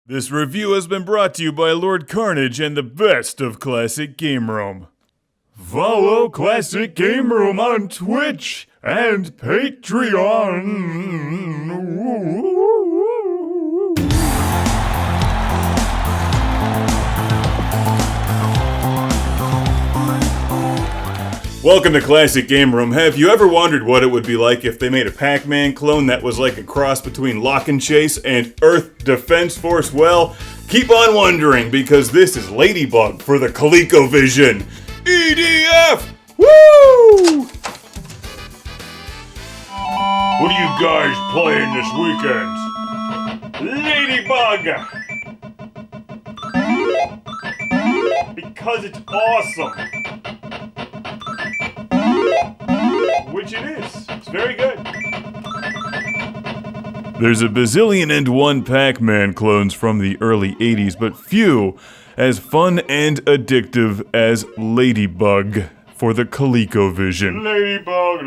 This review has been brought to you by Lord Carnage and the best of Classic Game Room. Follow Classic Game Room on Twitch and Patreon. Welcome to Classic Game Room. Have you ever wondered what it would be like if they made a Pac Man clone that was like a cross between Lock and Chase and Earth Defense Force? Well, keep on wondering, because this is Ladybug for the ColecoVision. EDF! Woo! What are you guys playing this weekend? Ladybug! Because it's awesome. Which it is. It's very good. There's a bazillion and one Pac Man clones from the early 80s, but few as fun and addictive as Ladybug for the ColecoVision. Ladybug,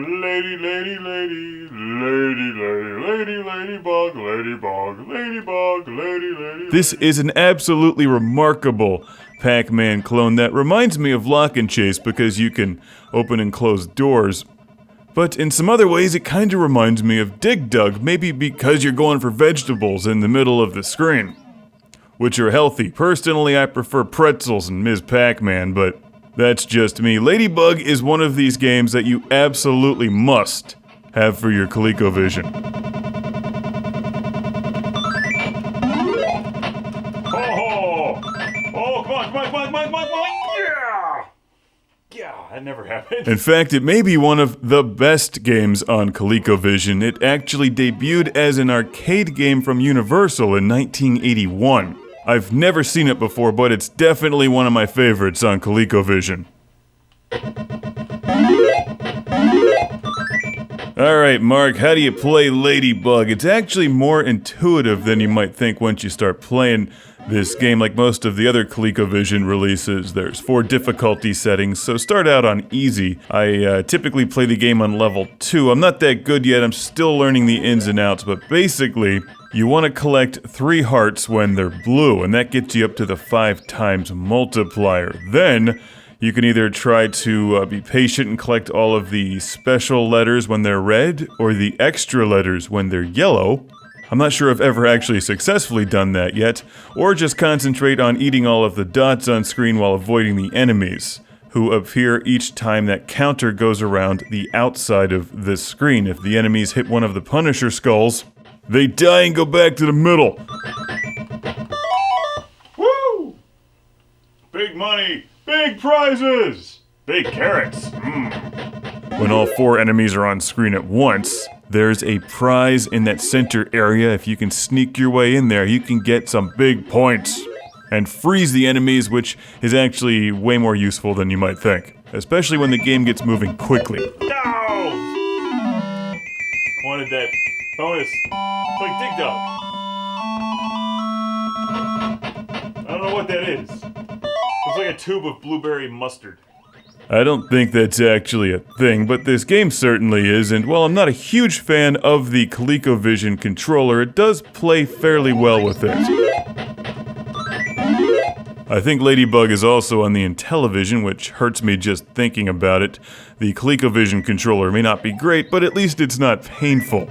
ladybug. This is an absolutely remarkable Pac Man clone that reminds me of Lock and Chase because you can open and close doors. But in some other ways, it kind of reminds me of Dig Dug, maybe because you're going for vegetables in the middle of the screen, which are healthy. Personally, I prefer pretzels and Ms. Pac-Man, but that's just me. Ladybug is one of these games that you absolutely must have for your ColecoVision. Oh, come on, yeah! Yeah, that never happened. In fact, it may be one of the best games on ColecoVision. It actually debuted as an arcade game from Universal in 1981. I've never seen it before, but it's definitely one of my favorites on ColecoVision. Alright, Mark, how do you play Ladybug? It's actually more intuitive than you might think once you start playing this game. Like most of the other ColecoVision releases, there's 4 difficulty settings, so start out on easy. I typically play the game on level 2. I'm not that good yet, I'm still learning the ins and outs, but basically, you want to collect 3 hearts when they're blue, and that gets you up to the 5 times multiplier. Then, you can either try to be patient and collect all of the special letters when they're red, or the extra letters when they're yellow. I'm not sure I've ever actually successfully done that yet, or just concentrate on eating all of the dots on screen while avoiding the enemies, who appear each time that counter goes around the outside of this screen. If the enemies hit one of the Punisher skulls, they die and go back to the middle. Woo! Big money, big prizes, big carrots. When all 4 enemies are on screen at once, there's a prize in that center area. If you can sneak your way in there, you can get some big points and freeze the enemies, which is actually way more useful than you might think, especially when the game gets moving quickly. No! Wanted that bonus. It's like Dig Dug. I don't know what that is. Looks like a tube of blueberry mustard. I don't think that's actually a thing, but this game certainly is, and while I'm not a huge fan of the ColecoVision controller, it does play fairly well with it. I think Ladybug is also on the Intellivision, which hurts me just thinking about it. The ColecoVision controller may not be great, but at least it's not painful.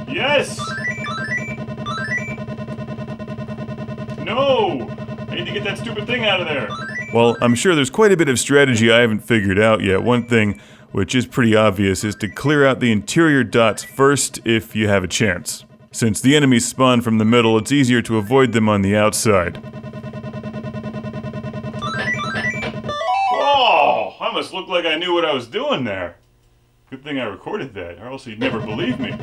Yes! No! I need to get that stupid thing out of there. Well, I'm sure there's quite a bit of strategy I haven't figured out yet. One thing, which is pretty obvious, is to clear out the interior dots first if you have a chance. Since the enemies spawn from the middle, it's easier to avoid them on the outside. Oh! I must look like I knew what I was doing there. Good thing I recorded that, or else you'd never believe me.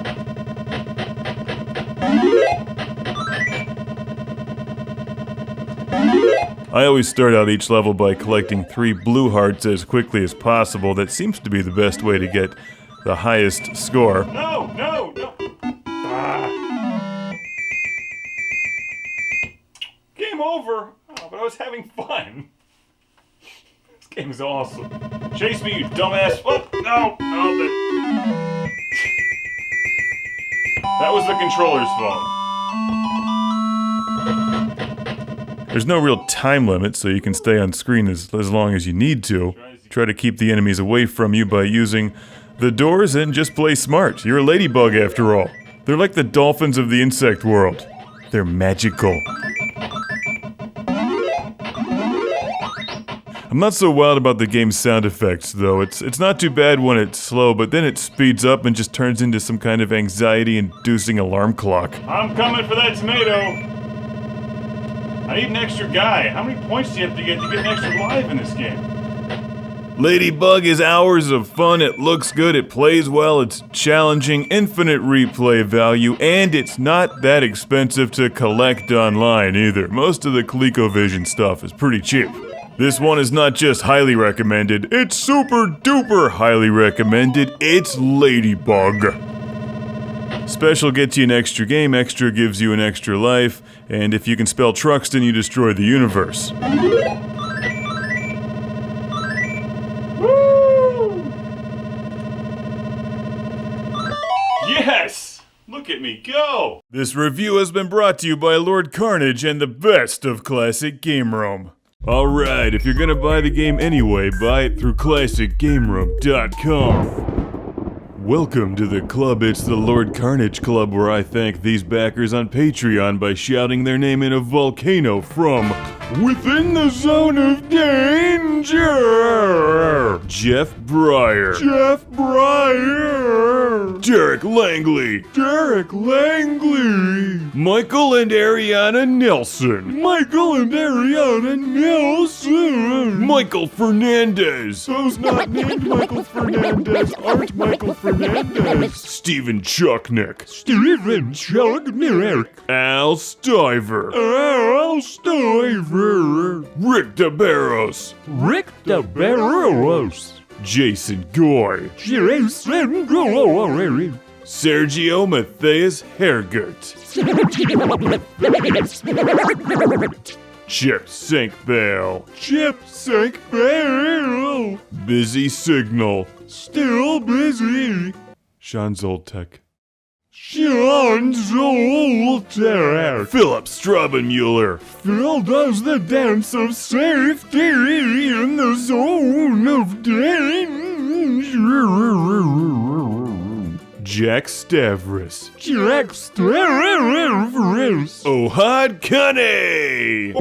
I always start out each level by collecting 3 blue hearts as quickly as possible. That seems to be the best way to get the highest score. No! Game over! Oh, but I was having fun. This game is awesome. Chase me, you dumbass! Oh, no! That was the controller's fault. There's no real time limit, so you can stay on screen as long as you need to. Try to keep the enemies away from you by using the doors and just play smart. You're a ladybug after all. They're like the dolphins of the insect world. They're magical. I'm not so wild about the game's sound effects, though. It's not too bad when it's slow, but then it speeds up and just turns into some kind of anxiety-inducing alarm clock. I'm coming for that tomato! I need an extra guy. How many points do you have to get an extra life in this game? Ladybug is hours of fun, it looks good, it plays well, it's challenging, infinite replay value, and it's not that expensive to collect online either. Most of the ColecoVision stuff is pretty cheap. This one is not just highly recommended, it's super duper highly recommended. It's Ladybug. Special gets you an extra game, extra gives you an extra life, and if you can spell Truxton, you destroy the universe. Woo! Yes! Look at me go! This review has been brought to you by Lord Carnage and the best of Classic Game Room. Alright, if you're gonna buy the game anyway, buy it through ClassicGameroom.com. Welcome to the club. It's the Lord Carnage Club, where I thank these backers on Patreon by shouting their name in a volcano from within the zone of danger. Jeff Breyer. Jeff Breyer. Derek Langley. Derek Langley. Michael and Ariana Nelson. Michael and Ariana Nelson. Michael Fernandez. Those not named Michael Fernandez aren't Michael Fernandez. Steven Chucknick. Steven Chucknick. Al Stiver. Al Stiver. Rick DeBarros. Rick DeBarros. Jason Goy. Jason Goy. Sergio Matthias Hergert. Chip Sync Bale. Chip Sync Bale. Busy Signal. Still busy. Sean Zoltek. Sean Zoltek. Philip Straubenmuller. Phil does the dance of safety in the zone of danger. Jack Stavros. Jack Stavros. Ohad Kane.